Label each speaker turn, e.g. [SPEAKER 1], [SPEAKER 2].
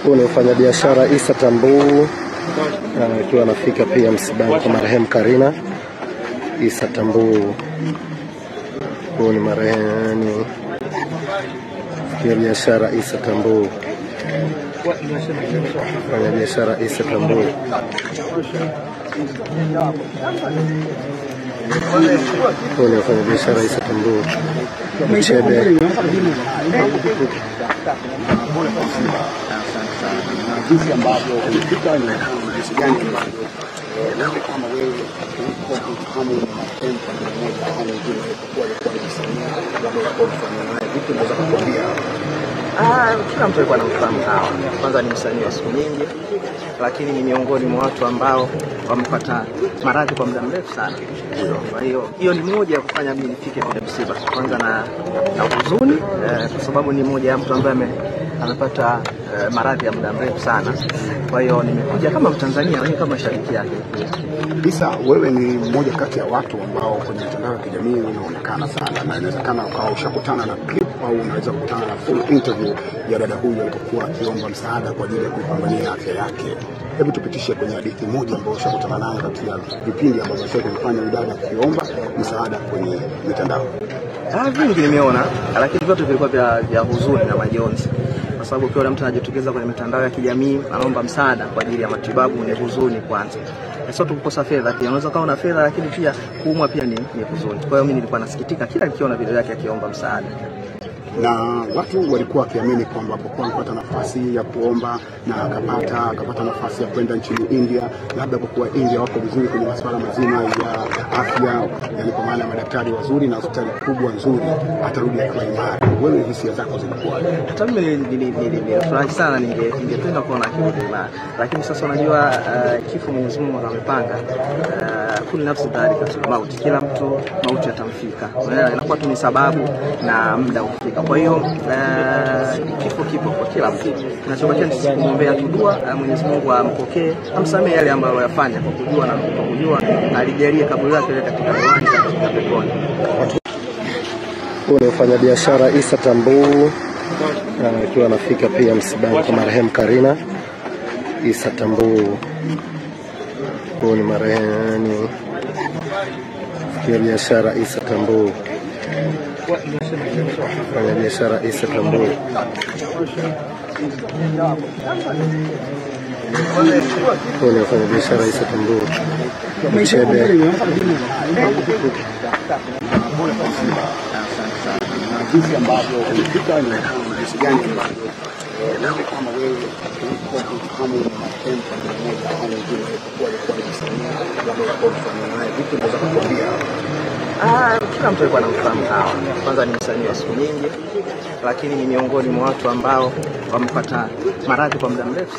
[SPEAKER 1] Huyu ni mfanyabiashara Issa Tambuu akiwa anafika pia msibani kwa marehemu Karina Issa Tambuu. Huyu ni marehemu biashara Issa Tambuu, mfanyabiashara Issa Tambuu. Huyu ni mfanyabiashara Issa Tambuu Mchebe.
[SPEAKER 2] Jinsi ambavyo ulifika ni jinsi gani kama wewe kama mapema pamoja na wengine kwa kujisamia labda kwa kufanya naye vipi unaweza kuambia?
[SPEAKER 3] Kila mtu alikuwa anamfahamu Hawa. Kwanza ni msanii wa siku nyingi, lakini ni miongoni mwa watu ambao wamepata maradhi kwa muda mrefu sana. Kwa hiyo ni moja ya kufanya mimi nifike kwenye msiba. Kwanza na huzuni kwa sababu ni moja ya mtu ambaye amepata maradhi ya muda mrefu sana. Kwa hiyo nimekuja kama Mtanzania na kama shabiki yake.
[SPEAKER 2] Issa, wewe ni mmoja kati ya watu ambao kwenye mitandao ya kijamii unaonekana sana, na inawezekana ukawa ushakutana na clip au unaweza kukutana na full interview ya dada huyu alipokuwa akiomba msaada kwa ajili ya kupambania afya yake. Hebu tupitishe kwenye hadithi moja ambayo ushakutana nayo katika vipindi ambavyo ulifanya dada akiomba msaada kwenye mitandao.
[SPEAKER 3] Vingi nimeona, lakini vyote vilikuwa vya huzuni na majonzi. Kwa sababu ukiona mtu anajitokeza kwenye mitandao ya kijamii anaomba msaada kwa ajili ya matibabu, ni huzuni kwanza. Sio tu kukosa fedha, pia unaweza kuwa una fedha lakini pia kuumwa pia ni huzuni. Kwa hiyo mimi nilikuwa nasikitika kila nikiona video yake akiomba msaada.
[SPEAKER 2] Na watu walikuwa wakiamini kwamba alipokuwa anapata nafasi ya kuomba na akapata nafasi ya kwenda nchini India, labda kwa kuwa India wako vizuri kwenye masuala mazima ya afya, yani kwa maana madaktari wazuri na hospitali kubwa nzuri, atarudi akiwa imara. Wewe hisia zako zilikuwa?
[SPEAKER 3] Hata mimi nilifurahi sana, ningependa kuona akirudi imara. Lakini sasa unajua kifo Mwenyezi Mungu amepanga. Kullu nafsin dha'iqatul maut, kila mtu mauti atamfika. Inakuwa tu ni sababu na muda ufika. Kwa hiyo kifo kipo kwa kila mtu. Tunachobakia ni sisi kumwombea dua, Mwenyezi Mungu ampokee, amsamehe yale ambayo yafanya kwa kujua na kutokujua, alijalie kaburi lake katika viwanja katika peponi.
[SPEAKER 1] Huyu ni mfanyabiashara Issa Tambuu akiwa anafika pia msibani kwa marehemu Karina Issa Tambuu. Huyu ni marehemu biashara Issa Tambuu, mfanyabiashara Issa Tambuu. Huyu ni mfanyabiashara Issa Tambuu Mchebe.
[SPEAKER 2] Jinsi ambavyo ulifika ni jinsi gani kama wewe kama mapema pamoja na wengine kwa kujisamia labda kwa kufanya naye vipi unaweza kuambia?
[SPEAKER 3] Kila mtu alikuwa anamfahamu Hawa. Kwanza ni msanii wa siku nyingi, lakini ni miongoni mwa watu ambao wamepata maradhi kwa muda mrefu.